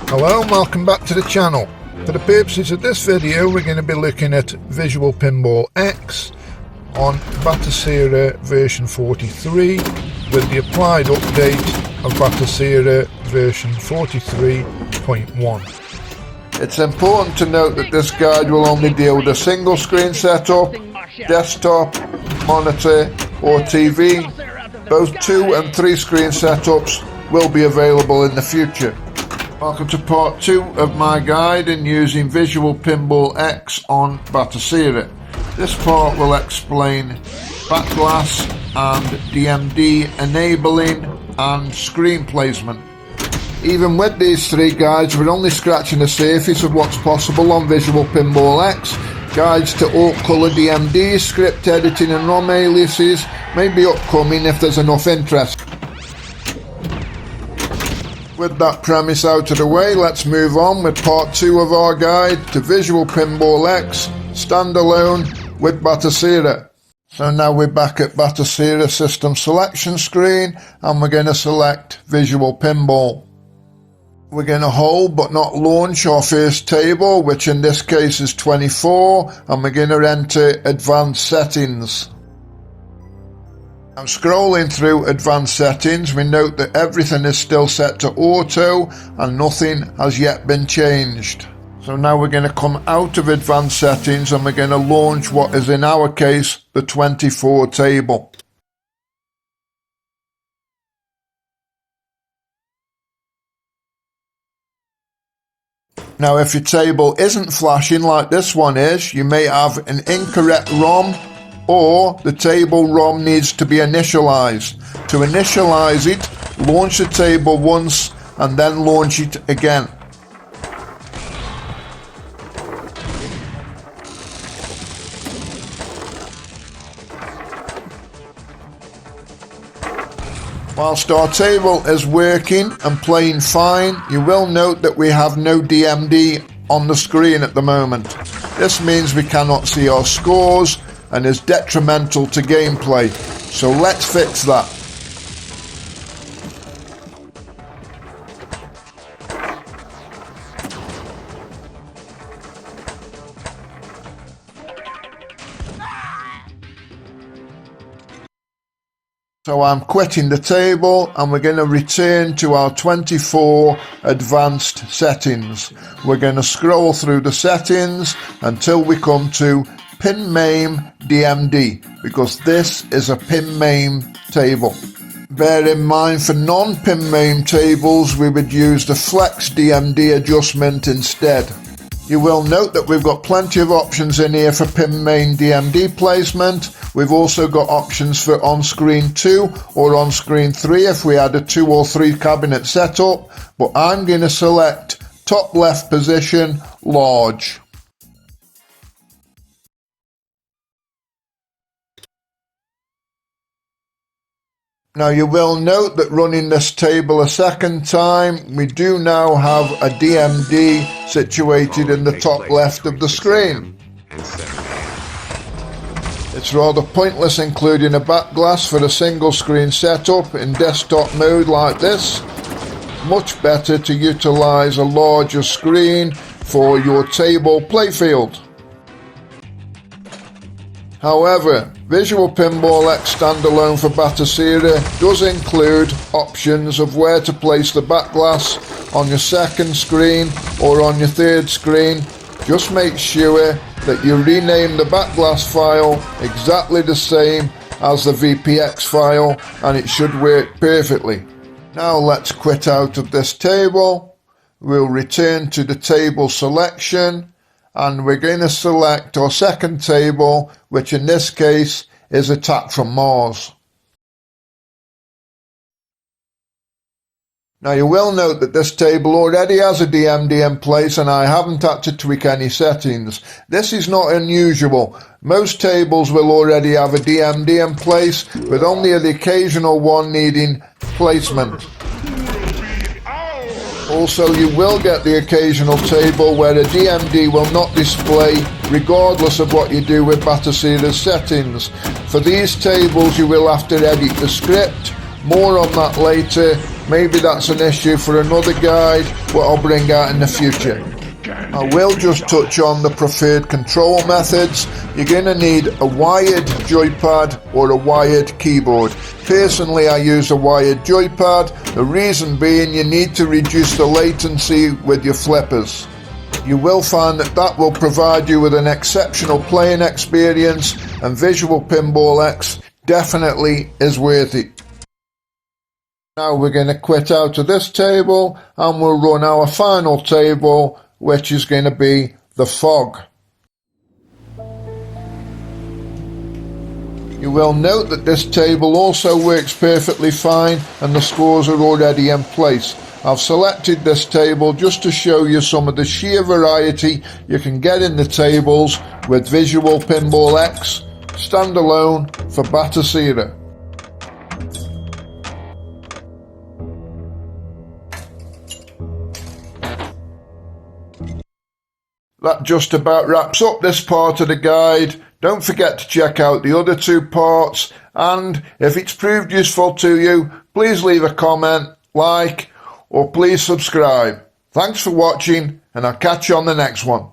Hello and welcome back to the channel. For the purposes of this video we're going to be looking at Visual Pinball X on Batocera version 43 with the applied update of Batocera version 43.1. It's important to note that this guide will only deal with a single screen setup, desktop, monitor or TV. Both 2 and 3 screen setups will be available in the future. Welcome to part 2 of my guide in using Visual Pinball X on Batocera. This part will explain Backglass and DMD enabling and screen placement. Even with these 3 guides, we're only scratching the surface of what's possible on Visual Pinball X. Guides to alt colour DMD, script editing and ROM aliases may be upcoming if there's enough interest. With that premise out of the way, let's move on with part 2 of our guide to Visual Pinball X standalone with Batocera. So now we're back at Batocera system selection screen and we're going to select Visual Pinball. We're going to hold but not launch our first table, which in this case is 24, and we're going to enter advanced settings. Now scrolling through advanced settings, we note that everything is still set to auto and nothing has yet been changed. So now we're going to come out of advanced settings and we're going to launch what is in our case the 24 table. Now if your table isn't flashing like this one is, you may have an incorrect ROM, or the table ROM needs to be initialized. To initialize it, launch the table once and then launch it again. Whilst our table is working and playing fine, you will note that we have no DMD on the screen at the moment. This means we cannot see our scores and is detrimental to gameplay. So let's fix that. So I'm quitting the table and we're going to return to our 24 advanced settings. We're going to scroll through the settings until we come to Pinmame DMD, because this is a Pinmame table. Bear in mind, for non-Pinmame tables we would use the Flex DMD adjustment instead. You will note that we've got plenty of options in here for Pinmame DMD placement. We've also got options for on-screen 2 or on-screen 3 if we had a 2 or 3 cabinet setup, but I'm going to select top left position, large. Now you will note that running this table a second time, we do now have a DMD situated in the top left of the screen. It's rather pointless including a backglass for a single screen setup in desktop mode like this. Much better to utilize a larger screen for your table playfield. However, Visual Pinball X standalone for Batocera does include options of where to place the backglass on your second screen or on your third screen. Just make sure that you rename the backglass file exactly the same as the VPX file and it should work perfectly. Now let's quit out of this table. We'll return to the table selection and we're going to select our second table, which in this case is Attack from Mars. Now you will note that this table already has a DMD in place and I haven't had to tweak any settings. This is not unusual. Most tables will already have a DMD in place, with only the occasional one needing placement. Also, you will get the occasional table where a DMD will not display regardless of what you do with Batocera's settings. For these tables you will have to edit the script, more on that later, maybe that's an issue for another guide, what I'll bring out in the future. I will just touch on the preferred control methods. You're going to need a wired joypad or a wired keyboard. Personally, I use a wired joypad. The reason being you need to reduce the latency with your flippers. You will find that will provide you with an exceptional playing experience, and Visual Pinball X definitely is worth it. Now we're going to quit out of this table and we'll run our final table, which is going to be the fog. You will note that this table also works perfectly fine and the scores are already in place. I've selected this table just to show you some of the sheer variety you can get in the tables with Visual Pinball X standalone for Batocera. That just about wraps up this part of the guide. Don't forget to check out the other two parts, and if it's proved useful to you, please leave a comment, like, or please subscribe. Thanks for watching, and I'll catch you on the next one.